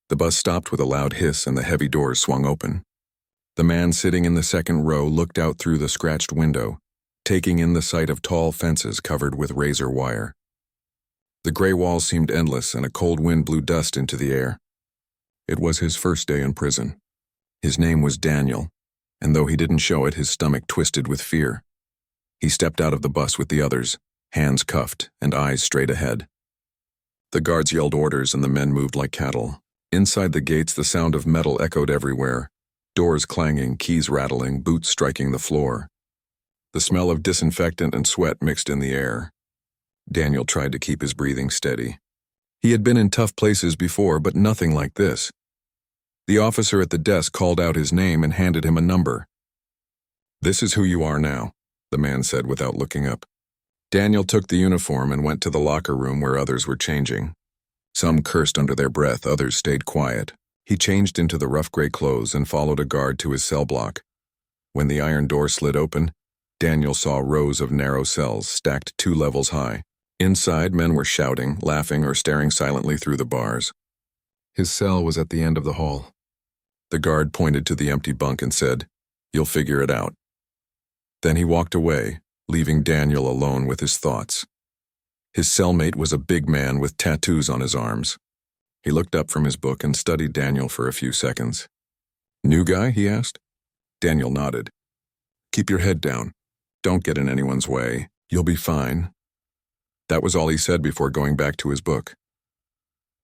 The bus stopped with a loud hiss and the heavy doors swung open. The man sitting in the second row looked out through the scratched window, taking in the sight of tall fences covered with razor wire. The gray walls seemed endless and a cold wind blew dust into the air. It was his first day in prison. His name was Daniel, and though he didn't show it, his stomach twisted with fear. He stepped out of the bus with the others, hands cuffed and eyes straight ahead. The guards yelled orders and the men moved like cattle. Inside the gates, the sound of metal echoed everywhere, doors clanging, keys rattling, boots striking the floor. The smell of disinfectant and sweat mixed in the air. Daniel tried to keep his breathing steady. He had been in tough places before, but nothing like this. The officer at the desk called out his name and handed him a number. "This is who you are now," the man said without looking up. Daniel took the uniform and went to the locker room where others were changing. Some cursed under their breath, others stayed quiet. He changed into the rough gray clothes and followed a guard to his cell block. When the iron door slid open, Daniel saw rows of narrow cells stacked 2 levels high. Inside, men were shouting, laughing, or staring silently through the bars. His cell was at the end of the hall. The guard pointed to the empty bunk and said, "You'll figure it out." Then he walked away, leaving Daniel alone with his thoughts. His cellmate was a big man with tattoos on his arms. He looked up from his book and studied Daniel for a few seconds. "New guy?" he asked. Daniel nodded. "Keep your head down. Don't get in anyone's way. You'll be fine." That was all he said before going back to his book.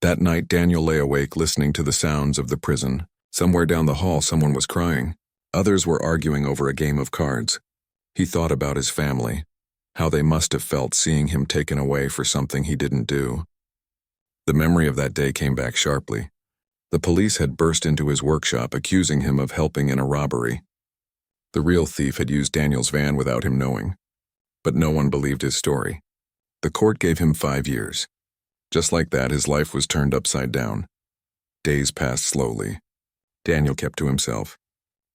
That night, Daniel lay awake listening to the sounds of the prison. Somewhere down the hall, someone was crying. Others were arguing over a game of cards. He thought about his family, how they must have felt seeing him taken away for something he didn't do. The memory of that day came back sharply. The police had burst into his workshop, accusing him of helping in a robbery. The real thief had used Daniel's van without him knowing. But no one believed his story. The court gave him 5 years. Just like that, his life was turned upside down. Days passed slowly. Daniel kept to himself.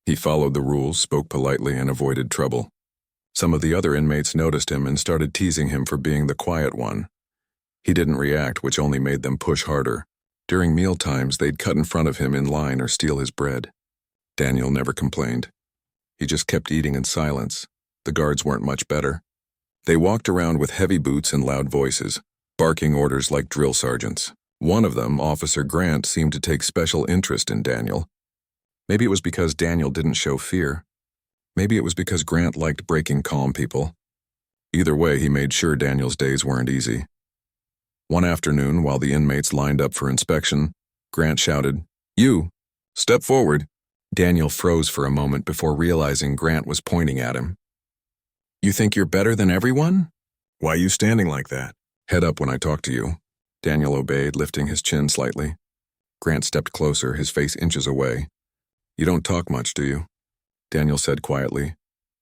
He followed the rules, spoke politely, and avoided trouble. Some of the other inmates noticed him and started teasing him for being the quiet one. He didn't react, which only made them push harder. During meal times, they'd cut in front of him in line or steal his bread. Daniel never complained. He just kept eating in silence. The guards weren't much better. They walked around with heavy boots and loud voices, barking orders like drill sergeants. One of them, Officer Grant, seemed to take special interest in Daniel. Maybe it was because Daniel didn't show fear. Maybe it was because Grant liked breaking calm people. Either way, he made sure Daniel's days weren't easy. One afternoon, while the inmates lined up for inspection, Grant shouted, "You, step forward." Daniel froze for a moment before realizing Grant was pointing at him. "You think you're better than everyone? Why are you standing like that?" "Head up when I talk to you." Daniel obeyed, lifting his chin slightly. Grant stepped closer, his face inches away. "You don't talk much, do you?" Daniel said quietly,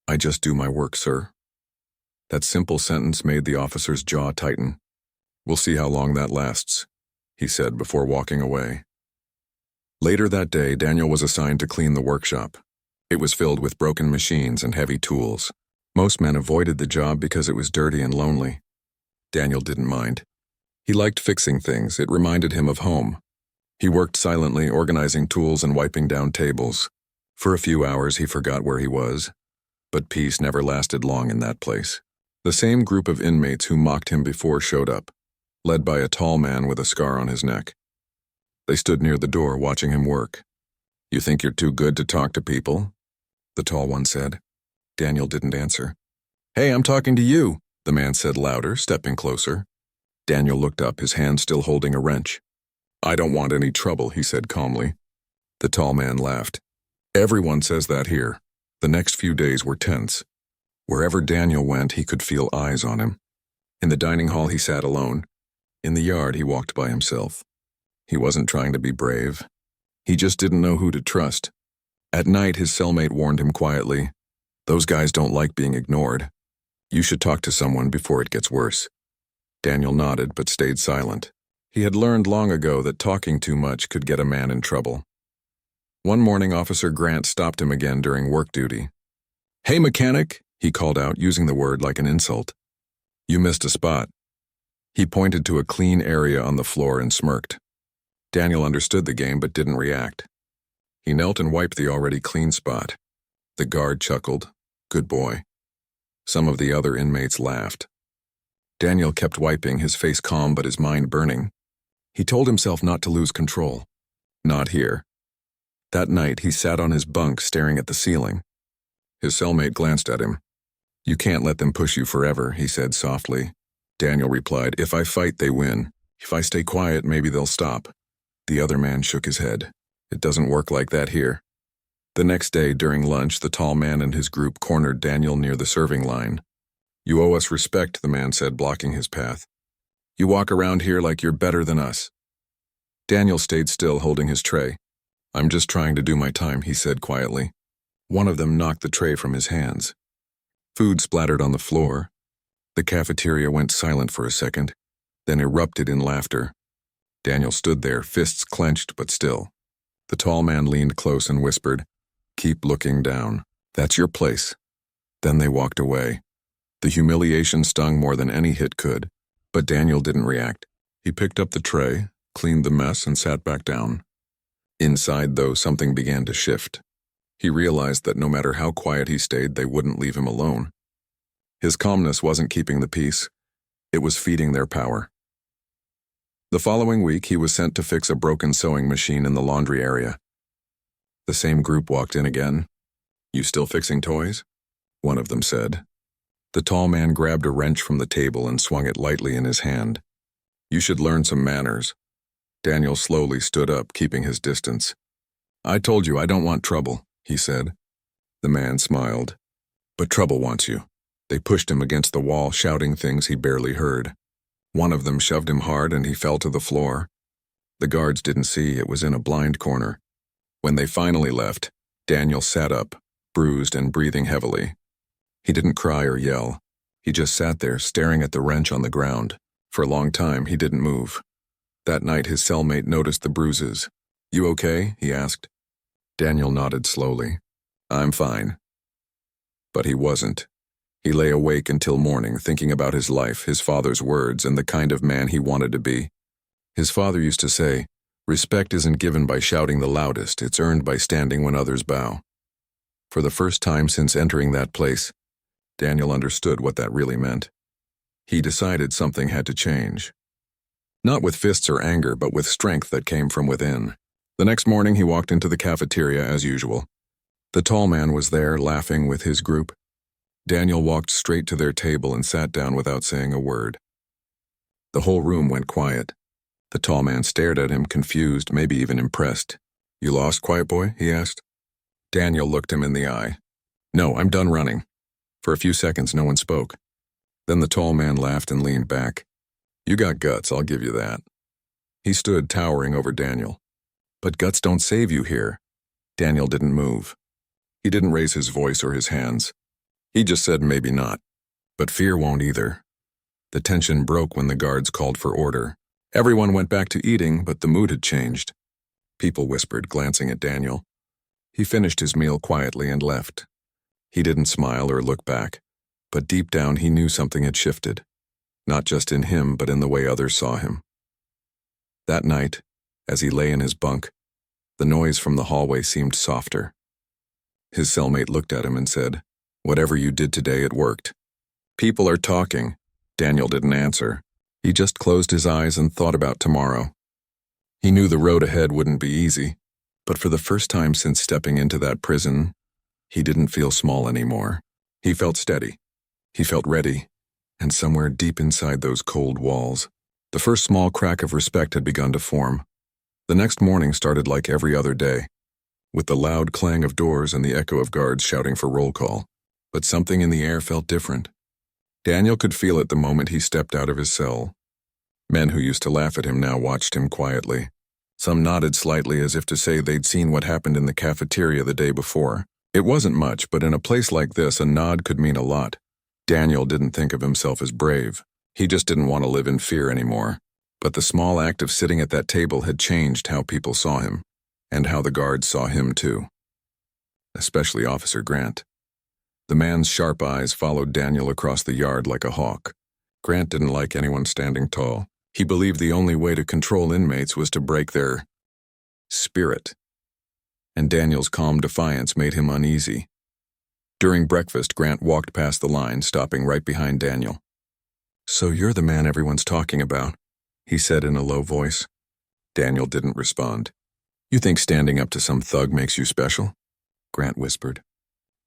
"I just do my work, sir." That simple sentence made the officer's jaw tighten. "We'll see how long that lasts," he said before walking away. Later that day, Daniel was assigned to clean the workshop. It was filled with broken machines and heavy tools. Most men avoided the job because it was dirty and lonely. Daniel didn't mind. He liked fixing things. It reminded him of home. He worked silently, organizing tools and wiping down tables. For a few hours, he forgot where he was. But peace never lasted long in that place. The same group of inmates who mocked him before showed up, led by a tall man with a scar on his neck. They stood near the door, watching him work. "You think you're too good to talk to people?" the tall one said. Daniel didn't answer. "Hey, I'm talking to you," the man said louder, stepping closer. Daniel looked up, his hand still holding a wrench. "I don't want any trouble," he said calmly. The tall man laughed. "Everyone says that here." The next few days were tense. Wherever Daniel went, he could feel eyes on him. In the dining hall, he sat alone. In the yard, he walked by himself. He wasn't trying to be brave. He just didn't know who to trust. At night, his cellmate warned him quietly, "Those guys don't like being ignored. You should talk to someone before it gets worse." Daniel nodded but stayed silent. He had learned long ago that talking too much could get a man in trouble. One morning, Officer Grant stopped him again during work duty. "Hey, mechanic," he called out, using the word like an insult. "You missed a spot." He pointed to a clean area on the floor and smirked. Daniel understood the game but didn't react. He knelt and wiped the already clean spot. The guard chuckled. Good boy. Some of the other inmates laughed. Daniel kept wiping, his face calm but his mind burning. He told himself not to lose control. Not here. That night, he sat on his bunk staring at the ceiling. His cellmate glanced at him. You can't let them push you forever, he said softly. Daniel replied, if I fight, they win. If I stay quiet, maybe they'll stop. The other man shook his head. It doesn't work like that here. The next day, during lunch, the tall man and his group cornered Daniel near the serving line. You owe us respect, the man said, blocking his path. You walk around here like you're better than us. Daniel stayed still, holding his tray. I'm just trying to do my time, he said quietly. One of them knocked the tray from his hands. Food splattered on the floor. The cafeteria went silent for a second, then erupted in laughter. Daniel stood there, fists clenched but still. The tall man leaned close and whispered, Keep looking down. That's your place. Then they walked away. The humiliation stung more than any hit could, but Daniel didn't react. He picked up the tray, cleaned the mess, and sat back down. Inside, though, something began to shift. He realized that no matter how quiet he stayed, they wouldn't leave him alone. His calmness wasn't keeping the peace. It was feeding their power. The following week, he was sent to fix a broken sewing machine in the laundry area. The same group walked in again. You still fixing toys? One of them said. The tall man grabbed a wrench from the table and swung it lightly in his hand. You should learn some manners. Daniel slowly stood up, keeping his distance. I told you I don't want trouble, he said. The man smiled. But trouble wants you. They pushed him against the wall, shouting things he barely heard. One of them shoved him hard and he fell to the floor. The guards didn't see, it was in a blind corner. When they finally left, Daniel sat up, bruised and breathing heavily. He didn't cry or yell. He just sat there, staring at the wrench on the ground. For a long time, he didn't move. That night, his cellmate noticed the bruises. You okay? He asked. Daniel nodded slowly. I'm fine. But he wasn't. He lay awake until morning, thinking about his life, his father's words, and the kind of man he wanted to be. His father used to say, respect isn't given by shouting the loudest, it's earned by standing when others bow. For the first time since entering that place, Daniel understood what that really meant. He decided something had to change. Not with fists or anger, but with strength that came from within. The next morning, he walked into the cafeteria as usual. The tall man was there, laughing with his group. Daniel walked straight to their table and sat down without saying a word. The whole room went quiet. The tall man stared at him, confused, maybe even impressed. You lost, quiet boy? He asked. Daniel looked him in the eye. No, I'm done running. For a few seconds, no one spoke. Then the tall man laughed and leaned back. You got guts, I'll give you that. He stood towering over Daniel. But guts don't save you here. Daniel didn't move. He didn't raise his voice or his hands. He just said maybe not. But fear won't either. The tension broke when the guards called for order. Everyone went back to eating, but the mood had changed. People whispered, glancing at Daniel. He finished his meal quietly and left. He didn't smile or look back, but deep down he knew something had shifted. Not just in him, but in the way others saw him. That night, as he lay in his bunk, the noise from the hallway seemed softer. His cellmate looked at him and said, Whatever you did today, it worked. People are talking. Daniel didn't answer. He just closed his eyes and thought about tomorrow. He knew the road ahead wouldn't be easy, but for the first time since stepping into that prison, he didn't feel small anymore. He felt steady. He felt ready, and somewhere deep inside those cold walls, the first small crack of respect had begun to form. The next morning started like every other day, with the loud clang of doors and the echo of guards shouting for roll call. But something in the air felt different. Daniel could feel it the moment he stepped out of his cell. Men who used to laugh at him now watched him quietly. Some nodded slightly as if to say they'd seen what happened in the cafeteria the day before. It wasn't much, but in a place like this, a nod could mean a lot. Daniel didn't think of himself as brave. He just didn't want to live in fear anymore. But the small act of sitting at that table had changed how people saw him, and how the guards saw him too. Especially Officer Grant. The man's sharp eyes followed Daniel across the yard like a hawk. Grant didn't like anyone standing tall. He believed the only way to control inmates was to break their spirit, and Daniel's calm defiance made him uneasy. During breakfast, Grant walked past the line, stopping right behind Daniel. "So you're the man everyone's talking about," he said in a low voice. Daniel didn't respond. "You think standing up to some thug makes you special?" Grant whispered.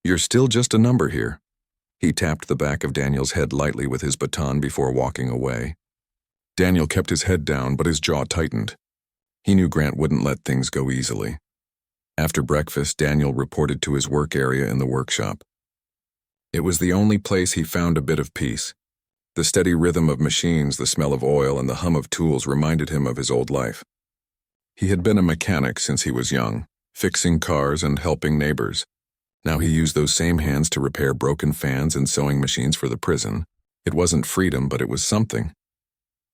"You're still just a number here." He tapped the back of Daniel's head lightly with his baton before walking away. Daniel kept his head down, but his jaw tightened. He knew Grant wouldn't let things go easily. After breakfast, Daniel reported to his work area in the workshop. It was the only place he found a bit of peace. The steady rhythm of machines, the smell of oil, and the hum of tools reminded him of his old life. He had been a mechanic since he was young, fixing cars and helping neighbors. Now he used those same hands to repair broken fans and sewing machines for the prison. It wasn't freedom, but it was something.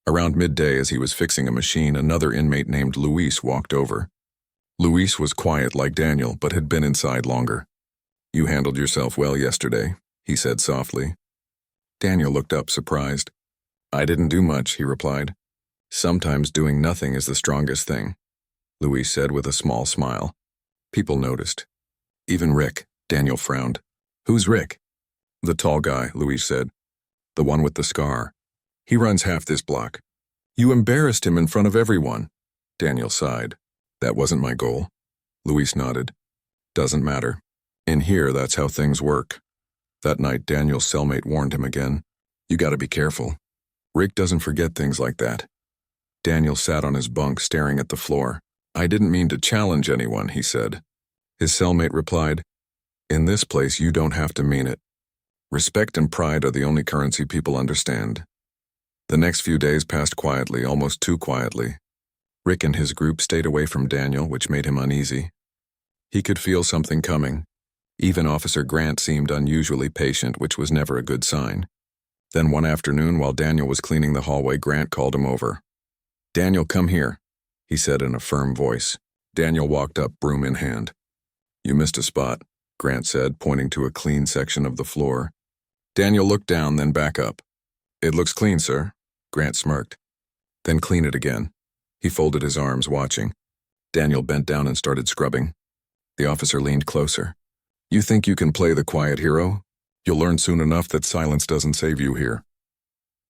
Around midday, as he was fixing a machine, another inmate named Luis walked over. Luis was quiet like Daniel, but had been inside longer. "You handled yourself well yesterday," he said softly. Daniel looked up, surprised. "I didn't do much," he replied. "Sometimes doing nothing is the strongest thing," Luis said with a small smile. People noticed. Even Rick. Daniel frowned. "Who's Rick?" "The tall guy," Luis said. "The one with the scar. He runs half this block." "You embarrassed him in front of everyone," Daniel sighed. "That wasn't my goal." Luis nodded. "Doesn't matter. In here, that's how things work." That night, Daniel's cellmate warned him again. "You gotta be careful. Rick doesn't forget things like that." Daniel sat on his bunk, staring at the floor. "I didn't mean to challenge anyone," he said. His cellmate replied, "In this place, you don't have to mean it. Respect and pride are the only currency people understand." The next few days passed quietly, almost too quietly. Rick and his group stayed away from Daniel, which made him uneasy. He could feel something coming. Even Officer Grant seemed unusually patient, which was never a good sign. Then one afternoon, while Daniel was cleaning the hallway, Grant called him over. "Daniel, come here," he said in a firm voice. Daniel walked up, broom in hand. "You missed a spot," Grant said, pointing to a clean section of the floor. Daniel looked down, then back up. "It looks clean, sir," Grant smirked. "Then clean it again." He folded his arms, watching. Daniel bent down and started scrubbing. The officer leaned closer. "You think you can play the quiet hero? You'll learn soon enough that silence doesn't save you here."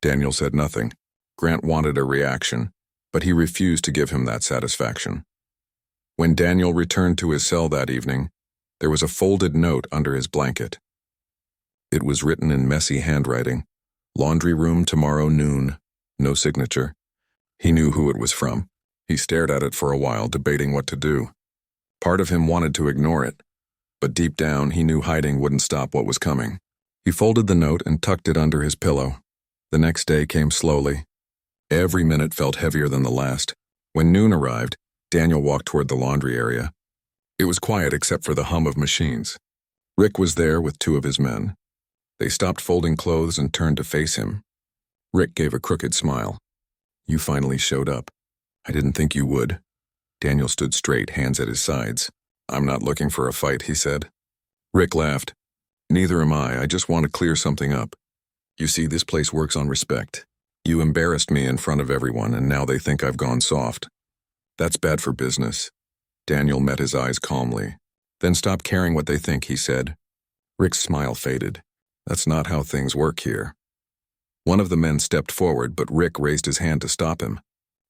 Daniel said nothing. Grant wanted a reaction, but he refused to give him that satisfaction. When Daniel returned to his cell that evening, there was a folded note under his blanket. It was written in messy handwriting. "Laundry room tomorrow noon." No signature. He knew who it was from. He stared at it for a while, debating what to do. Part of him wanted to ignore it, but deep down he knew hiding wouldn't stop what was coming. He folded the note and tucked it under his pillow. The next day came slowly. Every minute felt heavier than the last. When noon arrived, Daniel walked toward the laundry area. It was quiet except for the hum of machines. Rick was there with two of his men. They stopped folding clothes and turned to face him. Rick gave a crooked smile. "You finally showed up. I didn't think you would." Daniel stood straight, hands at his sides. "I'm not looking for a fight," he said. Rick laughed. "Neither am I just want to clear something up. You see, this place works on respect. You embarrassed me in front of everyone, and now they think I've gone soft. That's bad for business." Daniel met his eyes calmly. "Then stop caring what they think," he said. Rick's smile faded. "That's not how things work here." One of the men stepped forward, but Rick raised his hand to stop him.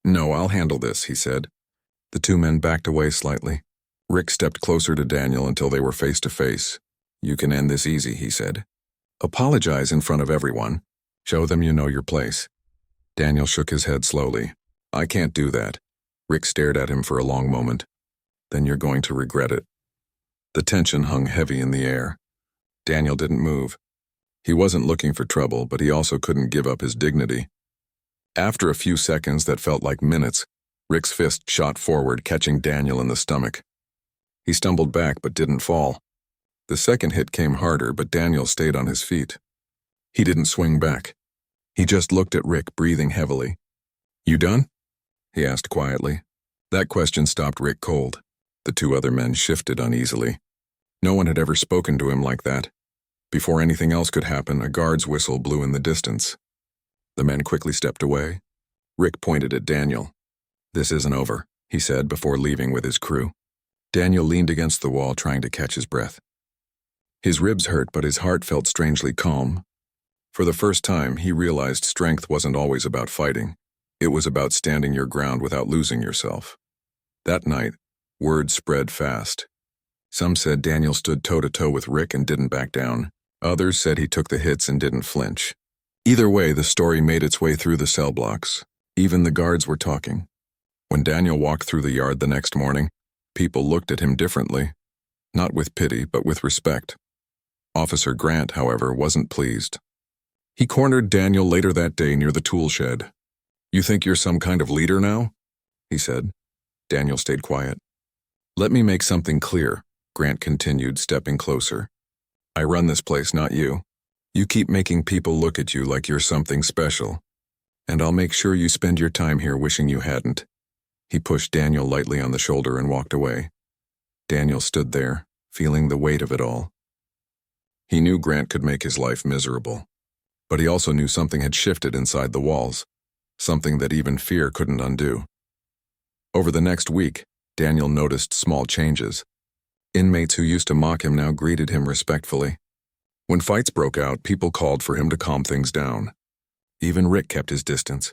"No, I'll handle this," he said. The two men backed away slightly. Rick stepped closer to Daniel until they were face to face. "You can end this easy," he said. "Apologize in front of everyone. Show them you know your place." Daniel shook his head slowly. "I can't do that." Rick stared at him for a long moment. "Then you're going to regret it." The tension hung heavy in the air. Daniel didn't move. He wasn't looking for trouble, but he also couldn't give up his dignity. After a few seconds that felt like minutes, Rick's fist shot forward, catching Daniel in the stomach. He stumbled back but didn't fall. The second hit came harder, but Daniel stayed on his feet. He didn't swing back. He just looked at Rick, breathing heavily. "You done?" he asked quietly. That question stopped Rick cold. The two other men shifted uneasily. No one had ever spoken to him like that. Before anything else could happen, a guard's whistle blew in the distance. The men quickly stepped away. Rick pointed at Daniel. "This isn't over," he said before leaving with his crew. Daniel leaned against the wall trying to catch his breath. His ribs hurt, but his heart felt strangely calm. For the first time, he realized strength wasn't always about fighting. It was about standing your ground without losing yourself. That night, word spread fast. Some said Daniel stood toe-to-toe with Rick and didn't back down. Others said he took the hits and didn't flinch. Either way, the story made its way through the cell blocks. Even the guards were talking. When Daniel walked through the yard the next morning, people looked at him differently. Not with pity, but with respect. Officer Grant, however, wasn't pleased. He cornered Daniel later that day near the tool shed. "You think you're some kind of leader now?" he said. Daniel stayed quiet. "Let me make something clear," Grant continued, stepping closer. "I run this place, not you. You keep making people look at you like you're something special. And I'll make sure you spend your time here wishing you hadn't." He pushed Daniel lightly on the shoulder and walked away. Daniel stood there, feeling the weight of it all. He knew Grant could make his life miserable. But he also knew something had shifted inside the walls, something that even fear couldn't undo. Over the next week, Daniel noticed small changes. Inmates who used to mock him now greeted him respectfully. When fights broke out, people called for him to calm things down. Even Rick kept his distance.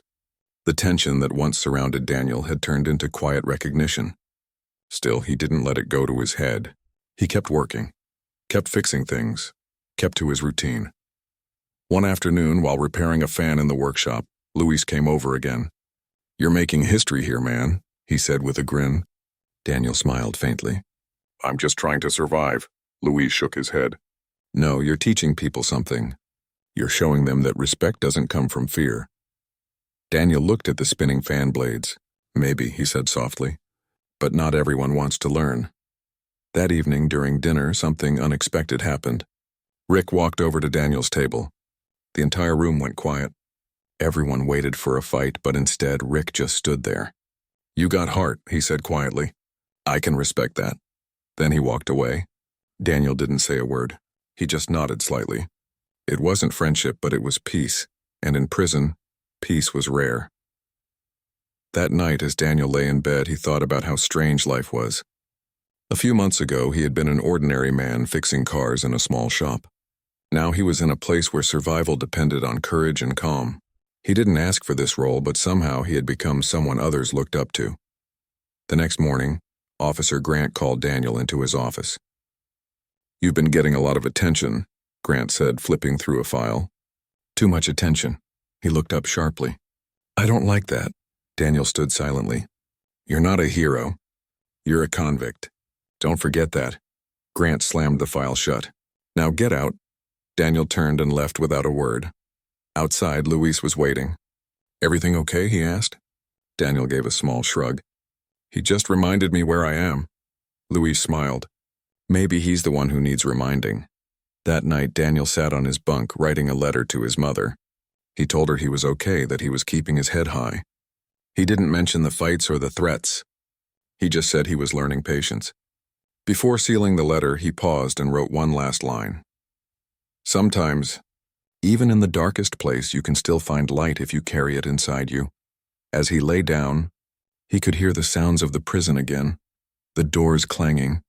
The tension that once surrounded Daniel had turned into quiet recognition. Still, he didn't let it go to his head. He kept working, kept fixing things, kept to his routine. One afternoon, while repairing a fan in the workshop, Luis came over again. "You're making history here, man," he said with a grin. Daniel smiled faintly. "I'm just trying to survive." Luis shook his head. "No, you're teaching people something. You're showing them that respect doesn't come from fear." Daniel looked at the spinning fan blades. "Maybe," he said softly. "But not everyone wants to learn." That evening, during dinner, something unexpected happened. Rick walked over to Daniel's table. The entire room went quiet. Everyone waited for a fight, but instead Rick just stood there. "You got heart," he said quietly. "I can respect that." Then he walked away. Daniel didn't say a word. He just nodded slightly. It wasn't friendship, but it was peace. And in prison, peace was rare. That night, as Daniel lay in bed, he thought about how strange life was. A few months ago, he had been an ordinary man fixing cars in a small shop. Now he was in a place where survival depended on courage and calm. He didn't ask for this role, but somehow he had become someone others looked up to. The next morning, Officer Grant called Daniel into his office. "You've been getting a lot of attention," Grant said, flipping through a file. "Too much attention." He looked up sharply. "I don't like that." Daniel stood silently. "You're not a hero. You're a convict. Don't forget that." Grant slammed the file shut. "Now get out." Daniel turned and left without a word. Outside, Luis was waiting. "Everything okay?" he asked. Daniel gave a small shrug. "He just reminded me where I am." Luis smiled. Maybe he's the one who needs reminding. That night, Daniel sat on his bunk writing a letter to his mother. He told her he was okay, that he was keeping his head high. He didn't mention the fights or the threats. He just said he was learning patience. Before sealing the letter, he paused and wrote one last line. "Sometimes, even in the darkest place, you can still find light if you carry it inside you." As he lay down, he could hear the sounds of the prison again, the doors clanging,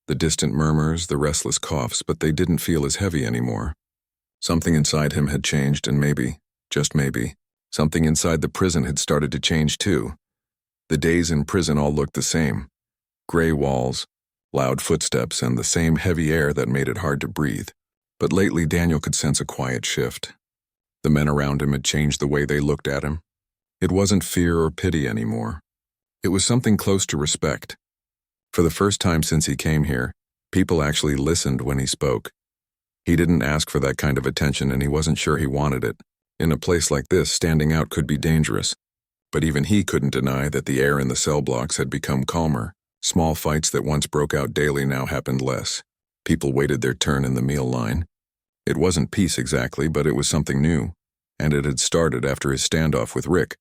the distant murmurs, the restless coughs, but they didn't feel as heavy anymore. Something inside him had changed, and maybe, just maybe, something inside the prison had started to change too. The days in prison all looked the same. Gray walls, loud footsteps, and the same heavy air that made it hard to breathe. But lately, Daniel could sense a quiet shift. The men around him had changed the way they looked at him. It wasn't fear or pity anymore. It was something close to respect. For the first time since he came here, people actually listened when he spoke. He didn't ask for that kind of attention, and he wasn't sure he wanted it. In a place like this, standing out could be dangerous. But even he couldn't deny that the air in the cell blocks had become calmer. Small fights that once broke out daily now happened less. People waited their turn in the meal line. It wasn't peace exactly, but it was something new, and it had started after his standoff with Rick.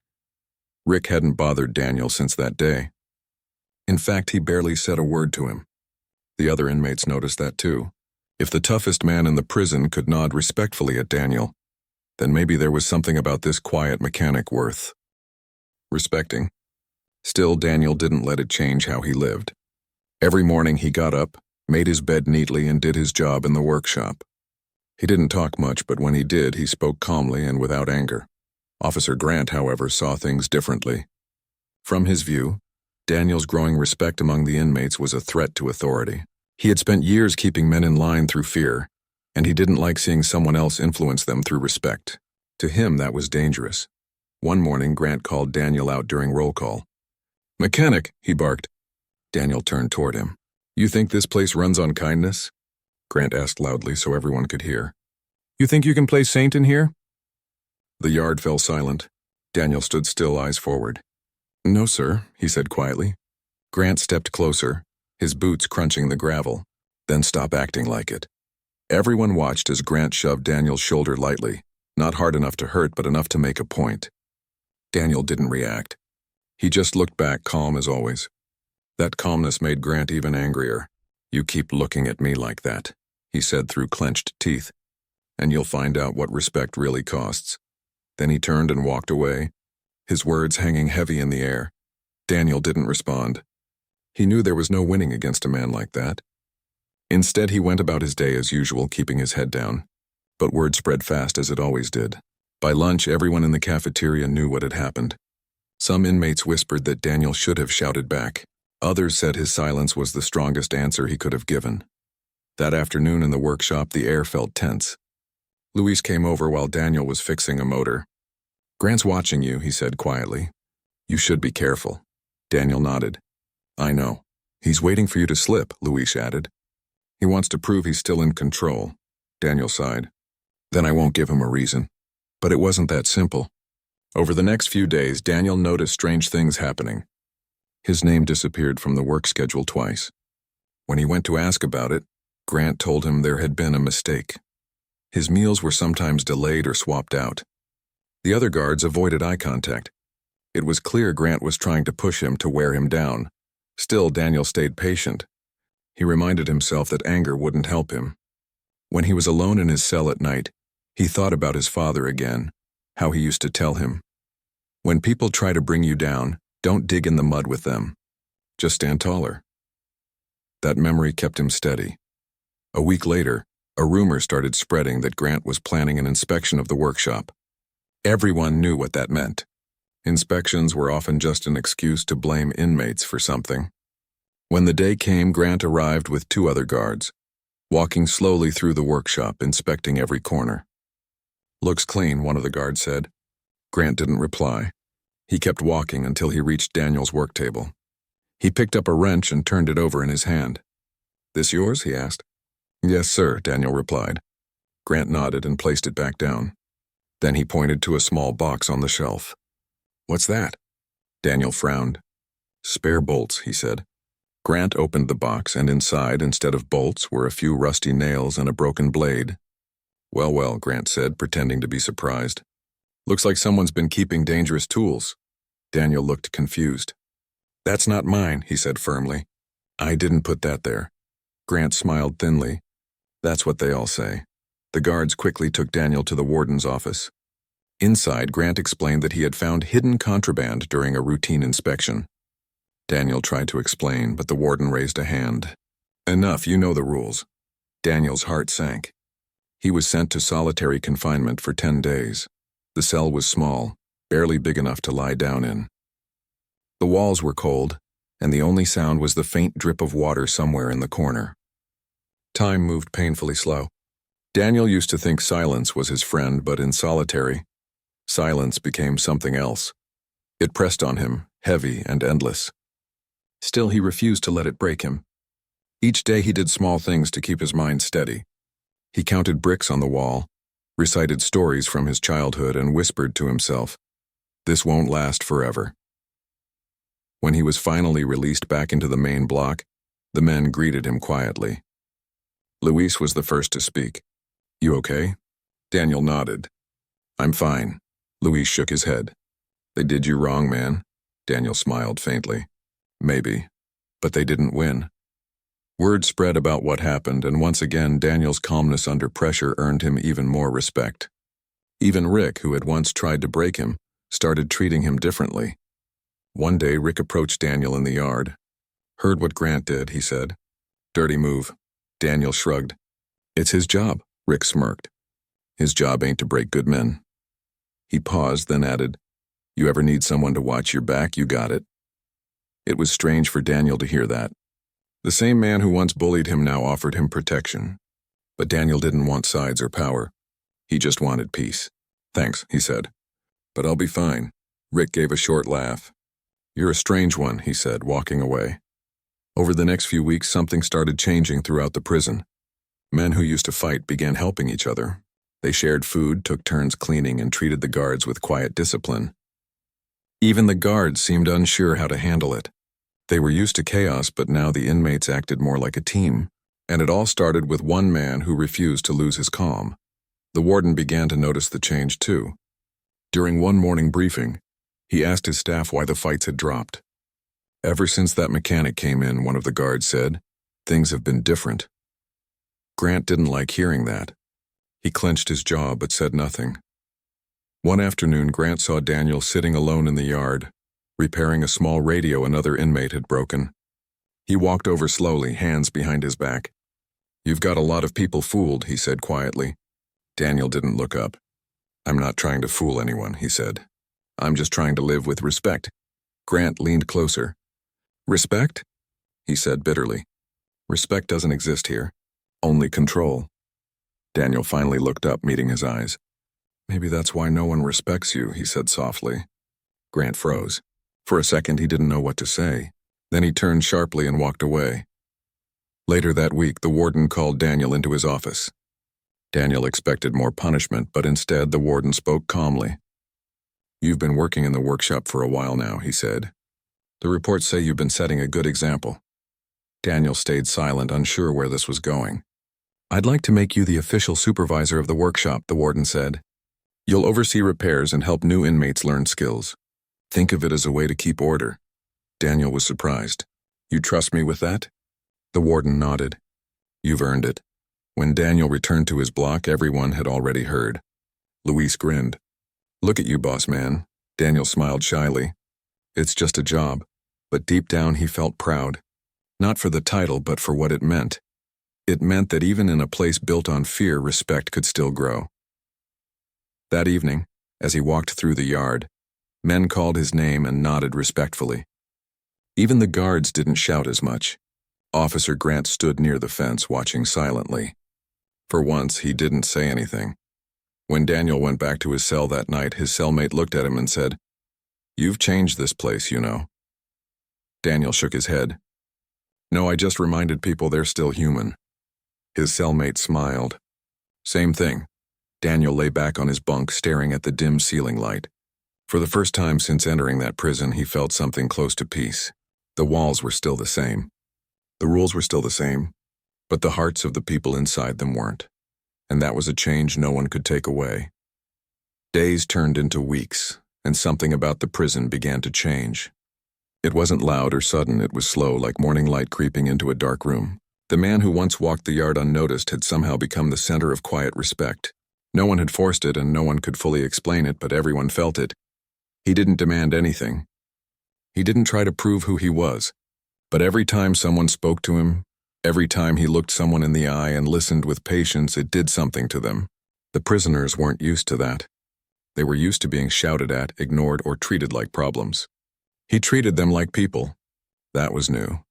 Rick hadn't bothered Daniel since that day. In fact, he barely said a word to him. The other inmates noticed that too. If the toughest man in the prison could nod respectfully at Daniel, then maybe there was something about this quiet mechanic worth respecting. Still, Daniel didn't let it change how he lived. Every morning he got up, made his bed neatly, and did his job in the workshop. He didn't talk much, but when he did, he spoke calmly and without anger. Officer Grant, however, saw things differently. From his view, Daniel's growing respect among the inmates was a threat to authority. He had spent years keeping men in line through fear, and he didn't like seeing someone else influence them through respect. To him, that was dangerous. One morning, Grant called Daniel out during roll call. "Mechanic," he barked. Daniel turned toward him. "You think this place runs on kindness?" Grant asked loudly so everyone could hear. "You think you can play saint in here?" The yard fell silent. Daniel stood still, eyes forward. "No, sir," he said quietly. Grant stepped closer, his boots crunching the gravel, then stopped acting like it. Everyone watched as Grant shoved Daniel's shoulder lightly, not hard enough to hurt, but enough to make a point. Daniel didn't react. He just looked back, calm as always. That calmness made Grant even angrier. "You keep looking at me like that," he said through clenched teeth, "and you'll find out what respect really costs." Then he turned and walked away, his words hanging heavy in the air. Daniel didn't respond. He knew there was no winning against a man like that. Instead, he went about his day as usual, keeping his head down. But word spread fast, as it always did. By lunch, everyone in the cafeteria knew what had happened. Some inmates whispered that Daniel should have shouted back. Others said his silence was the strongest answer he could have given. That afternoon in the workshop, the air felt tense. Luis came over while Daniel was fixing a motor. "Grant's watching you," he said quietly. "You should be careful." Daniel nodded. "I know. He's waiting for you to slip," Luis added. "He wants to prove he's still in control." Daniel sighed. "Then I won't give him a reason." But it wasn't that simple. Over the next few days, Daniel noticed strange things happening. His name disappeared from the work schedule twice. When he went to ask about it, Grant told him there had been a mistake. His meals were sometimes delayed or swapped out. The other guards avoided eye contact. It was clear Grant was trying to push him to wear him down. Still, Daniel stayed patient. He reminded himself that anger wouldn't help him. When he was alone in his cell at night, he thought about his father again, how he used to tell him, "When people try to bring you down, don't dig in the mud with them. Just stand taller." That memory kept him steady. A week later, a rumor started spreading that Grant was planning an inspection of the workshop. Everyone knew what that meant. Inspections were often just an excuse to blame inmates for something. When the day came, Grant arrived with 2 other guards, walking slowly through the workshop, inspecting every corner. "Looks clean," one of the guards said. Grant didn't reply. He kept walking until he reached Daniel's work table. He picked up a wrench and turned it over in his hand. "This yours?" he asked. "Yes, sir," Daniel replied. Grant nodded and placed it back down. Then he pointed to a small box on the shelf. "What's that?" Daniel frowned. "Spare bolts," he said. Grant opened the box, and inside, instead of bolts, were a few rusty nails and a broken blade. "Well, well," Grant said, pretending to be surprised. "Looks like someone's been keeping dangerous tools." Daniel looked confused. "That's not mine," he said firmly. "I didn't put that there." Grant smiled thinly. "That's what they all say." The guards quickly took Daniel to the warden's office. Inside, Grant explained that he had found hidden contraband during a routine inspection. Daniel tried to explain, but the warden raised a hand. "Enough, you know the rules." Daniel's heart sank. He was sent to solitary confinement for 10 days. The cell was small, barely big enough to lie down in. The walls were cold, and the only sound was the faint drip of water somewhere in the corner. Time moved painfully slow. Daniel used to think silence was his friend, but in solitary, silence became something else. It pressed on him, heavy and endless. Still, he refused to let it break him. Each day he did small things to keep his mind steady. He counted bricks on the wall, recited stories from his childhood, and whispered to himself, "This won't last forever." When he was finally released back into the main block, the men greeted him quietly. Luis was the first to speak. "You okay?" Daniel nodded. "I'm fine." Luis shook his head. "They did you wrong, man." Daniel smiled faintly. "Maybe. But they didn't win." Word spread about what happened, and once again Daniel's calmness under pressure earned him even more respect. Even Rick, who had once tried to break him, started treating him differently. One day, Rick approached Daniel in the yard. "Heard what Grant did," he said. "Dirty move." Daniel shrugged. "It's his job," Rick smirked. "His job ain't to break good men." He paused, then added, "You ever need someone to watch your back, you got it." It was strange for Daniel to hear that. The same man who once bullied him now offered him protection. But Daniel didn't want sides or power. He just wanted peace. "Thanks," he said. "But I'll be fine." Rick gave a short laugh. "You're a strange one," he said, walking away. Over the next few weeks, something started changing throughout the prison. Men who used to fight began helping each other. They shared food, took turns cleaning, and treated the guards with quiet discipline. Even the guards seemed unsure how to handle it. They were used to chaos, but now the inmates acted more like a team. And it all started with one man who refused to lose his calm. The warden began to notice the change too. During one morning briefing, he asked his staff why the fights had dropped. "Ever since that mechanic came in," one of the guards said, "things have been different." Grant didn't like hearing that. He clenched his jaw but said nothing. One afternoon, Grant saw Daniel sitting alone in the yard, repairing a small radio another inmate had broken. He walked over slowly, hands behind his back. "You've got a lot of people fooled," he said quietly. Daniel didn't look up. "I'm not trying to fool anyone," he said. "I'm just trying to live with respect." Grant leaned closer. "Respect?" he said bitterly. "Respect doesn't exist here. Only control." Daniel finally looked up, meeting his eyes. "Maybe that's why no one respects you," he said softly. Grant froze. For a second, he didn't know what to say. Then he turned sharply and walked away. Later that week, the warden called Daniel into his office. Daniel expected more punishment, but instead the warden spoke calmly. "You've been working in the workshop for a while now," he said. "The reports say you've been setting a good example." Daniel stayed silent, unsure where this was going. "I'd like to make you the official supervisor of the workshop," the warden said. "You'll oversee repairs and help new inmates learn skills. Think of it as a way to keep order." Daniel was surprised. "You trust me with that?" The warden nodded. "You've earned it." When Daniel returned to his block, everyone had already heard. Luis grinned. "Look at you, boss man." Daniel smiled shyly. "It's just a job." But deep down he felt proud. Not for the title, but for what it meant. It meant that even in a place built on fear, respect could still grow. That evening, as he walked through the yard, men called his name and nodded respectfully. Even the guards didn't shout as much. Officer Grant stood near the fence, watching silently. For once, he didn't say anything. When Daniel went back to his cell that night, his cellmate looked at him and said, "You've changed this place, you know." Daniel shook his head. "No, I just reminded people they're still human." His cellmate smiled. Same thing. Daniel lay back on his bunk, staring at the dim ceiling light. For the first time since entering that prison, he felt something close to peace. The walls were still the same. The rules were still the same, but the hearts of the people inside them weren't. And that was a change no one could take away. Days turned into weeks, and something about the prison began to change. It wasn't loud or sudden, it was slow, like morning light creeping into a dark room. The man who once walked the yard unnoticed had somehow become the center of quiet respect. No one had forced it, and no one could fully explain it, but everyone felt it. He didn't demand anything. He didn't try to prove who he was. But every time someone spoke to him, every time he looked someone in the eye and listened with patience, it did something to them. The prisoners weren't used to that. They were used to being shouted at, ignored, or treated like problems. He treated them like people. That was new.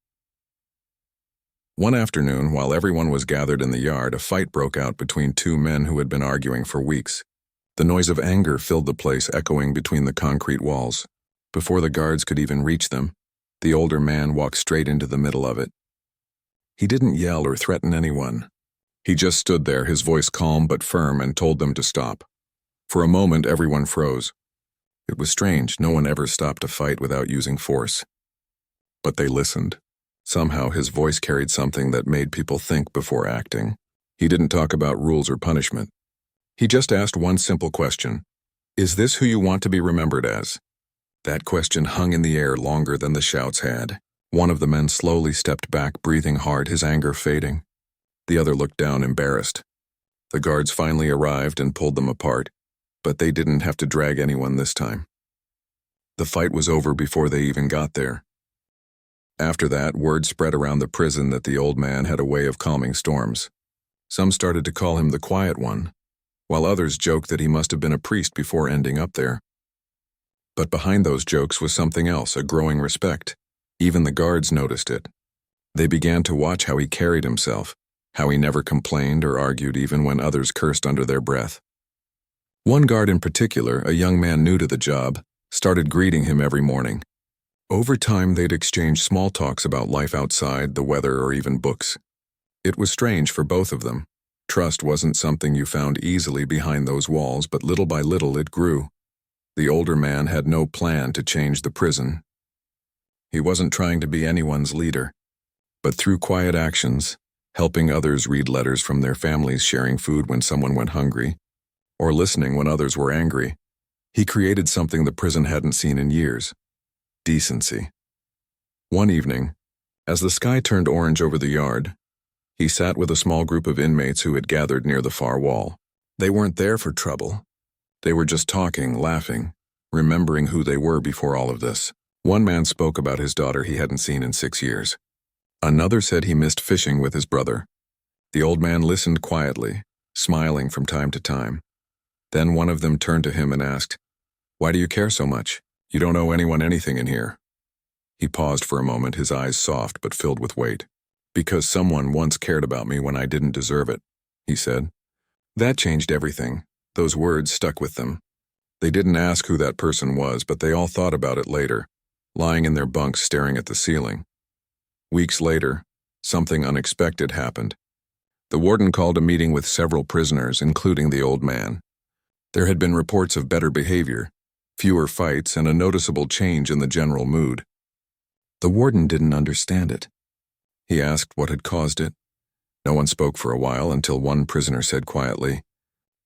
One afternoon, while everyone was gathered in the yard, a fight broke out between two men who had been arguing for weeks. The noise of anger filled the place, echoing between the concrete walls. Before the guards could even reach them, the older man walked straight into the middle of it. He didn't yell or threaten anyone. He just stood there, his voice calm but firm, and told them to stop. For a moment, everyone froze. It was strange, no one ever stopped a fight without using force. But they listened. Somehow his voice carried something that made people think before acting. He didn't talk about rules or punishment. He just asked one simple question. Is this who you want to be remembered as? That question hung in the air longer than the shouts had. One of the men slowly stepped back, breathing hard, his anger fading. The other looked down, embarrassed. The guards finally arrived and pulled them apart, but they didn't have to drag anyone this time. The fight was over before they even got there. After that, word spread around the prison that the old man had a way of calming storms. Some started to call him the Quiet One, while others joked that he must have been a priest before ending up there. But behind those jokes was something else, a growing respect. Even the guards noticed it. They began to watch how he carried himself, how he never complained or argued even when others cursed under their breath. One guard in particular, a young man new to the job, started greeting him every morning. Over time, they'd exchange small talks about life outside, the weather, or even books. It was strange for both of them. Trust wasn't something you found easily behind those walls, but little by little it grew. The older man had no plan to change the prison. He wasn't trying to be anyone's leader, but through quiet actions, helping others read letters from their families, sharing food when someone went hungry, or listening when others were angry, he created something the prison hadn't seen in years: decency. One evening, as the sky turned orange over the yard, he sat with a small group of inmates who had gathered near the far wall. They weren't there for trouble. They were just talking, laughing, remembering who they were before all of this. One man spoke about his daughter he hadn't seen in 6 years. Another said he missed fishing with his brother. The old man listened quietly, smiling from time to time. Then one of them turned to him and asked, "Why do you care so much? You don't owe anyone anything in here." He paused for a moment, his eyes soft but filled with weight. "Because someone once cared about me when I didn't deserve it," he said. That changed everything. Those words stuck with them. They didn't ask who that person was, but they all thought about it later, lying in their bunks staring at the ceiling. Weeks later, something unexpected happened. The warden called a meeting with several prisoners, including the old man. There had been reports of better behavior, fewer fights, and a noticeable change in the general mood. The warden didn't understand it. He asked what had caused it. No one spoke for a while until one prisoner said quietly,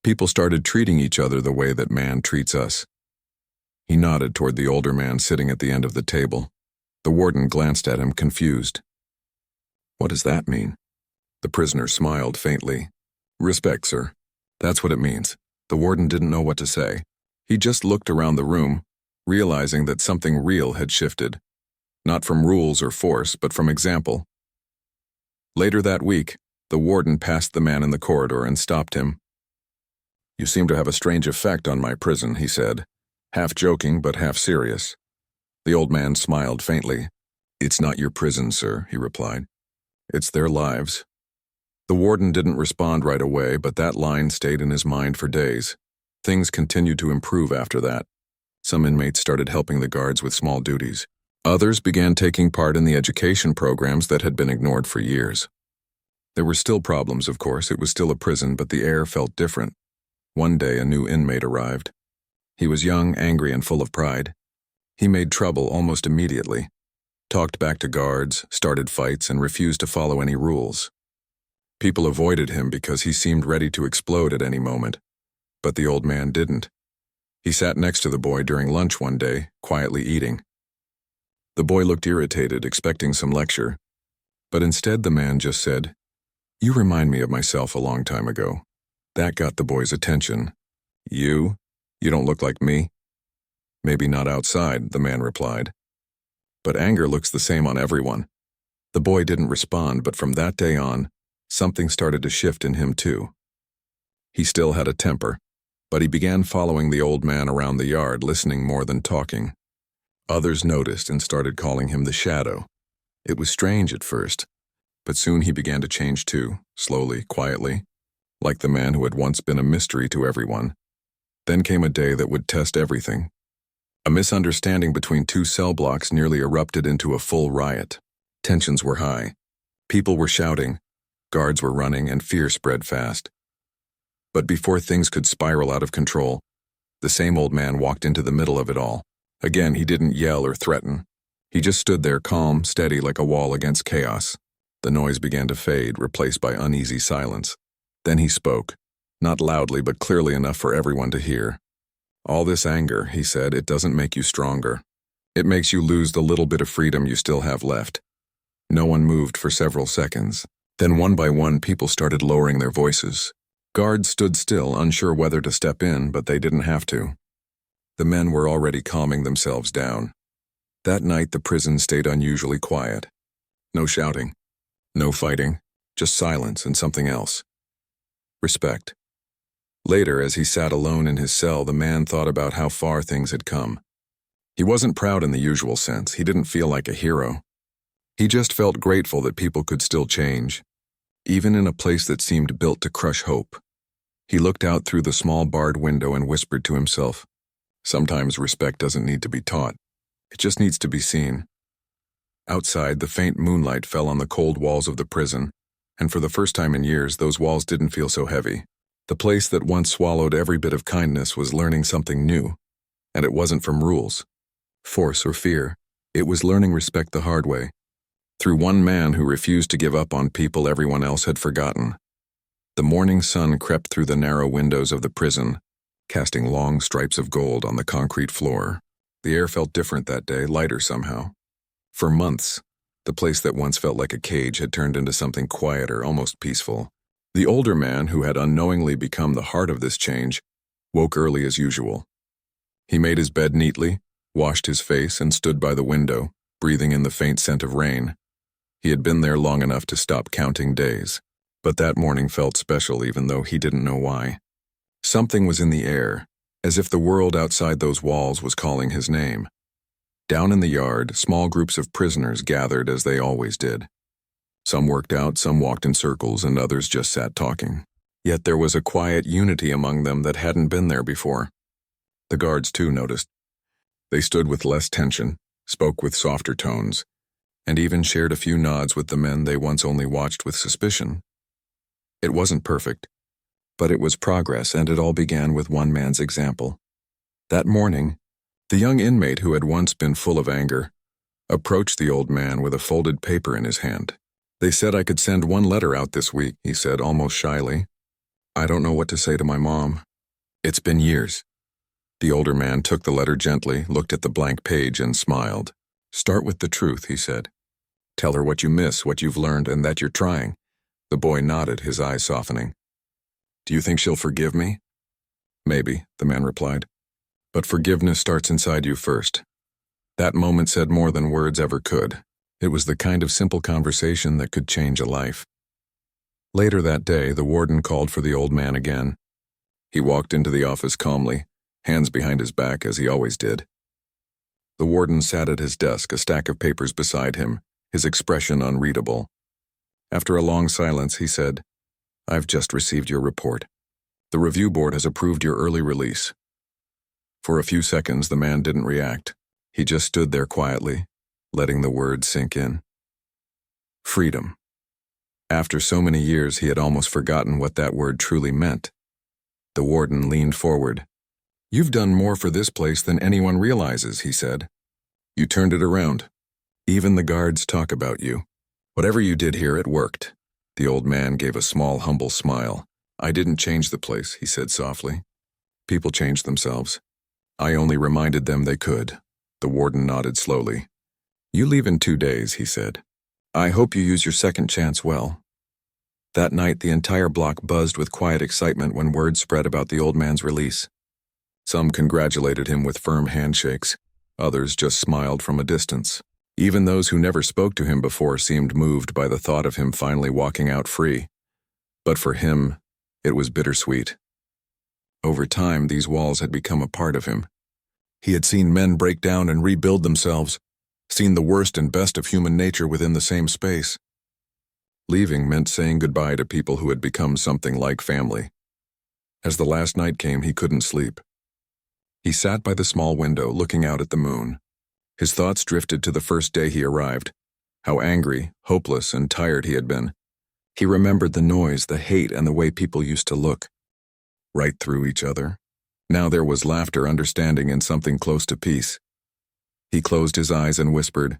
"People started treating each other the way that man treats us." He nodded toward the older man sitting at the end of the table. The warden glanced at him, confused. "What does that mean?" The prisoner smiled faintly. "Respect, sir. That's what it means." The warden didn't know what to say. He just looked around the room, realizing that something real had shifted. Not from rules or force, but from example. Later that week, the warden passed the man in the corridor and stopped him. "You seem to have a strange effect on my prison," he said, half joking but half serious. The old man smiled faintly. "It's not your prison, sir," he replied. "It's their lives." The warden didn't respond right away, but that line stayed in his mind for days. Things continued to improve after that. Some inmates started helping the guards with small duties. Others began taking part in the education programs that had been ignored for years. There were still problems, of course. It was still a prison, but the air felt different. One day, a new inmate arrived. He was young, angry, and full of pride. He made trouble almost immediately, talked back to guards, started fights, and refused to follow any rules. People avoided him because he seemed ready to explode at any moment. But the old man didn't. He sat next to the boy during lunch one day, quietly eating. The boy looked irritated, expecting some lecture. But instead the man just said, "You remind me of myself a long time ago." That got the boy's attention. "You? You don't look like me?" "Maybe not outside," the man replied. "But anger looks the same on everyone." The boy didn't respond, but from that day on, something started to shift in him too. He still had a temper, but he began following the old man around the yard, listening more than talking. Others noticed and started calling him the Shadow. It was strange at first, but soon he began to change too, slowly, quietly, like the man who had once been a mystery to everyone. Then came a day that would test everything. A misunderstanding between two cell blocks nearly erupted into a full riot. Tensions were high. People were shouting, guards were running, and fear spread fast. But before things could spiral out of control, the same old man walked into the middle of it all. Again, he didn't yell or threaten. He just stood there calm, steady like a wall against chaos. The noise began to fade, replaced by uneasy silence. Then he spoke, not loudly but clearly enough for everyone to hear. "All this anger," he said, "it doesn't make you stronger. It makes you lose the little bit of freedom you still have left." No one moved for several seconds. Then one by one, people started lowering their voices. Guards stood still, unsure whether to step in, but they didn't have to. The men were already calming themselves down. That night the prison stayed unusually quiet. No shouting, no fighting, just silence and something else. Respect. Later, as he sat alone in his cell, the man thought about how far things had come. He wasn't proud in the usual sense. He didn't feel like a hero. He just felt grateful that people could still change, even in a place that seemed built to crush hope. He looked out through the small barred window and whispered to himself, "Sometimes respect doesn't need to be taught. It just needs to be seen." Outside, the faint moonlight fell on the cold walls of the prison, and for the first time in years, those walls didn't feel so heavy. The place that once swallowed every bit of kindness was learning something new, and it wasn't from rules, force, or fear. It was learning respect the hard way, through one man who refused to give up on people everyone else had forgotten. The morning sun crept through the narrow windows of the prison, casting long stripes of gold on the concrete floor. The air felt different that day, lighter somehow. For months, the place that once felt like a cage had turned into something quieter, almost peaceful. The older man, who had unknowingly become the heart of this change, woke early as usual. He made his bed neatly, washed his face, and stood by the window, breathing in the faint scent of rain. He had been there long enough to stop counting days, but that morning felt special even though he didn't know why. Something was in the air, as if the world outside those walls was calling his name. Down in the yard, small groups of prisoners gathered as they always did. Some worked out, some walked in circles, and others just sat talking. Yet there was a quiet unity among them that hadn't been there before. The guards, too, noticed. They stood with less tension, spoke with softer tones, and even shared a few nods with the men they once only watched with suspicion. It wasn't perfect, but it was progress, and it all began with one man's example. That morning, the young inmate who had once been full of anger approached the old man with a folded paper in his hand. "They said I could send one letter out this week," he said, almost shyly. "I don't know what to say to my mom. It's been years." The older man took the letter gently, looked at the blank page, and smiled. "Start with the truth," he said. "Tell her what you miss, what you've learned, and that you're trying." The boy nodded, his eyes softening. "Do you think she'll forgive me?" "Maybe," the man replied. "But forgiveness starts inside you first." That moment said more than words ever could. It was the kind of simple conversation that could change a life. Later that day, the warden called for the old man again. He walked into the office calmly, hands behind his back as he always did. The warden sat at his desk, a stack of papers beside him, his expression unreadable. After a long silence, he said, "I've just received your report. The review board has approved your early release." For a few seconds, the man didn't react. He just stood there quietly, letting the words sink in. Freedom. After so many years, he had almost forgotten what that word truly meant. The warden leaned forward. "You've done more for this place than anyone realizes," he said. "You turned it around. Even the guards talk about you. Whatever you did here, it worked." The old man gave a small, humble smile. "I didn't change the place," he said softly. "People changed themselves. I only reminded them they could." The warden nodded slowly. "You leave in 2 days," he said. "I hope you use your second chance well." That night, the entire block buzzed with quiet excitement when word spread about the old man's release. Some congratulated him with firm handshakes. Others just smiled from a distance. Even those who never spoke to him before seemed moved by the thought of him finally walking out free. But for him, it was bittersweet. Over time, these walls had become a part of him. He had seen men break down and rebuild themselves, seen the worst and best of human nature within the same space. Leaving meant saying goodbye to people who had become something like family. As the last night came, he couldn't sleep. He sat by the small window, looking out at the moon. His thoughts drifted to the first day he arrived, how angry, hopeless, and tired he had been. He remembered the noise, the hate, and the way people used to look. Right through each other. Now there was laughter, understanding, and something close to peace. He closed his eyes and whispered,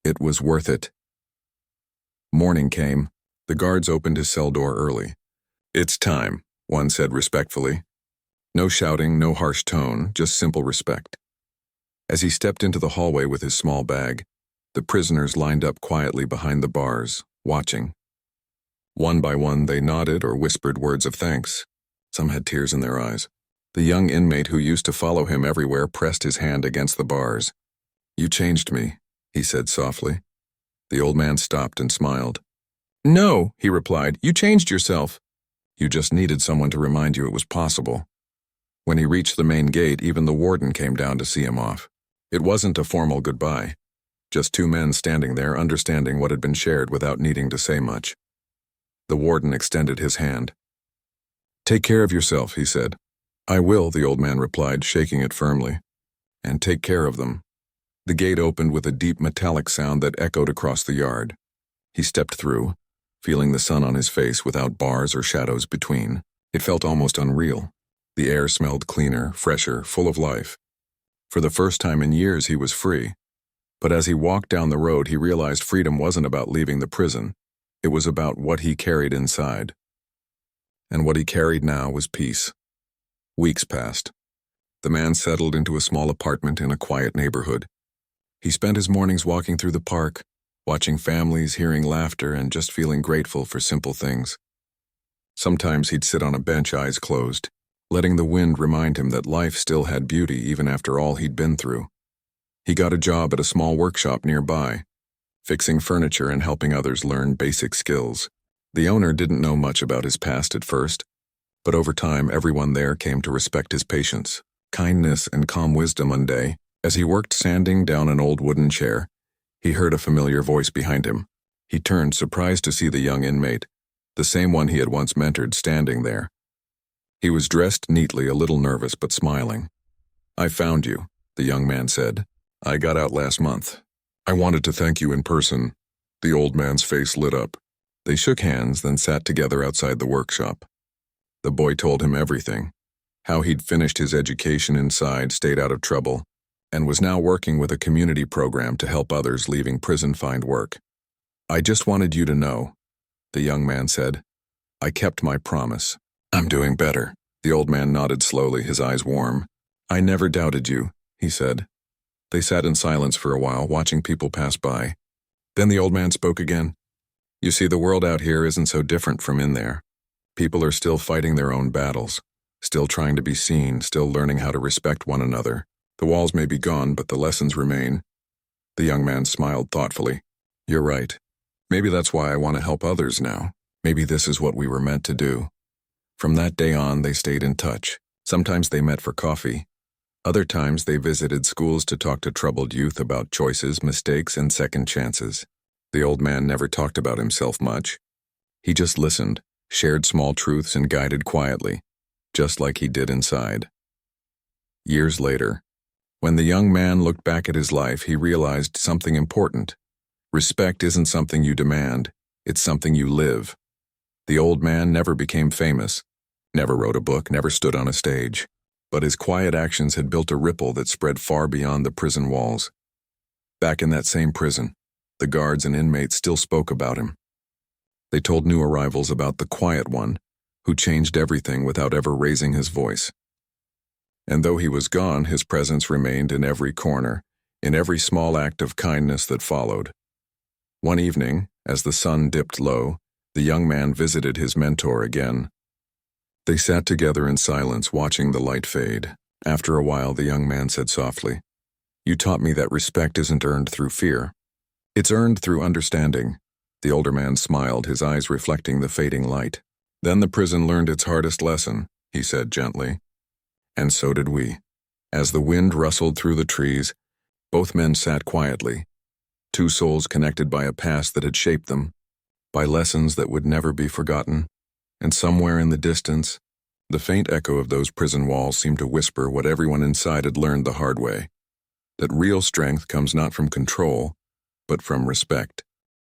"It was worth it." Morning came. The guards opened his cell door early. "It's time," one said respectfully. No shouting, no harsh tone, just simple respect. As he stepped into the hallway with his small bag, the prisoners lined up quietly behind the bars, watching. One by one, they nodded or whispered words of thanks. Some had tears in their eyes. The young inmate who used to follow him everywhere pressed his hand against the bars. "You changed me," he said softly. The old man stopped and smiled. "No," he replied, "you changed yourself. You just needed someone to remind you it was possible." When he reached the main gate, even the warden came down to see him off. It wasn't a formal goodbye, just two men standing there understanding what had been shared without needing to say much. The warden extended his hand. "Take care of yourself," he said. "I will," the old man replied, shaking it firmly. "And take care of them." The gate opened with a deep metallic sound that echoed across the yard. He stepped through, feeling the sun on his face without bars or shadows between. It felt almost unreal. The air smelled cleaner, fresher, full of life. For the first time in years, he was free. But as he walked down the road, he realized freedom wasn't about leaving the prison. It was about what he carried inside. And what he carried now was peace. Weeks passed. The man settled into a small apartment in a quiet neighborhood. He spent his mornings walking through the park, watching families, hearing laughter, and just feeling grateful for simple things. Sometimes he'd sit on a bench, eyes closed, letting the wind remind him that life still had beauty even after all he'd been through. He got a job at a small workshop nearby, fixing furniture and helping others learn basic skills. The owner didn't know much about his past at first, but over time everyone there came to respect his patience, kindness, and calm wisdom. One day, as he worked sanding down an old wooden chair, he heard a familiar voice behind him. He turned, surprised to see the young inmate, the same one he had once mentored, standing there. He was dressed neatly, a little nervous but smiling. "I found you," the young man said. "I got out last month. I wanted to thank you in person." The old man's face lit up. They shook hands, then sat together outside the workshop. The boy told him everything, how he'd finished his education inside, stayed out of trouble, and was now working with a community program to help others leaving prison find work. "I just wanted you to know," the young man said. "I kept my promise. I'm doing better." The old man nodded slowly, his eyes warm. "I never doubted you," he said. They sat in silence for a while, watching people pass by. Then the old man spoke again. "You see, the world out here isn't so different from in there. People are still fighting their own battles, still trying to be seen, still learning how to respect one another. The walls may be gone, but the lessons remain." The young man smiled thoughtfully. "You're right. Maybe that's why I want to help others now. Maybe this is what we were meant to do." From that day on, they stayed in touch. Sometimes they met for coffee. Other times they visited schools to talk to troubled youth about choices, mistakes, and second chances. The old man never talked about himself much. He just listened, shared small truths, and guided quietly, just like he did inside. Years later, when the young man looked back at his life, he realized something important. Respect isn't something you demand, it's something you live. The old man never became famous, never wrote a book, never stood on a stage, but his quiet actions had built a ripple that spread far beyond the prison walls. Back in that same prison, the guards and inmates still spoke about him. They told new arrivals about the quiet one, who changed everything without ever raising his voice. And though he was gone, his presence remained in every corner, in every small act of kindness that followed. One evening, as the sun dipped low, the young man visited his mentor again. They sat together in silence, watching the light fade. After a while, the young man said softly, "You taught me that respect isn't earned through fear. It's earned through understanding." The older man smiled, his eyes reflecting the fading light. "Then the prison learned its hardest lesson," he said gently. "And so did we." As the wind rustled through the trees, both men sat quietly, two souls connected by a past that had shaped them, by lessons that would never be forgotten. And somewhere in the distance, the faint echo of those prison walls seemed to whisper what everyone inside had learned the hard way, that real strength comes not from control, but from respect.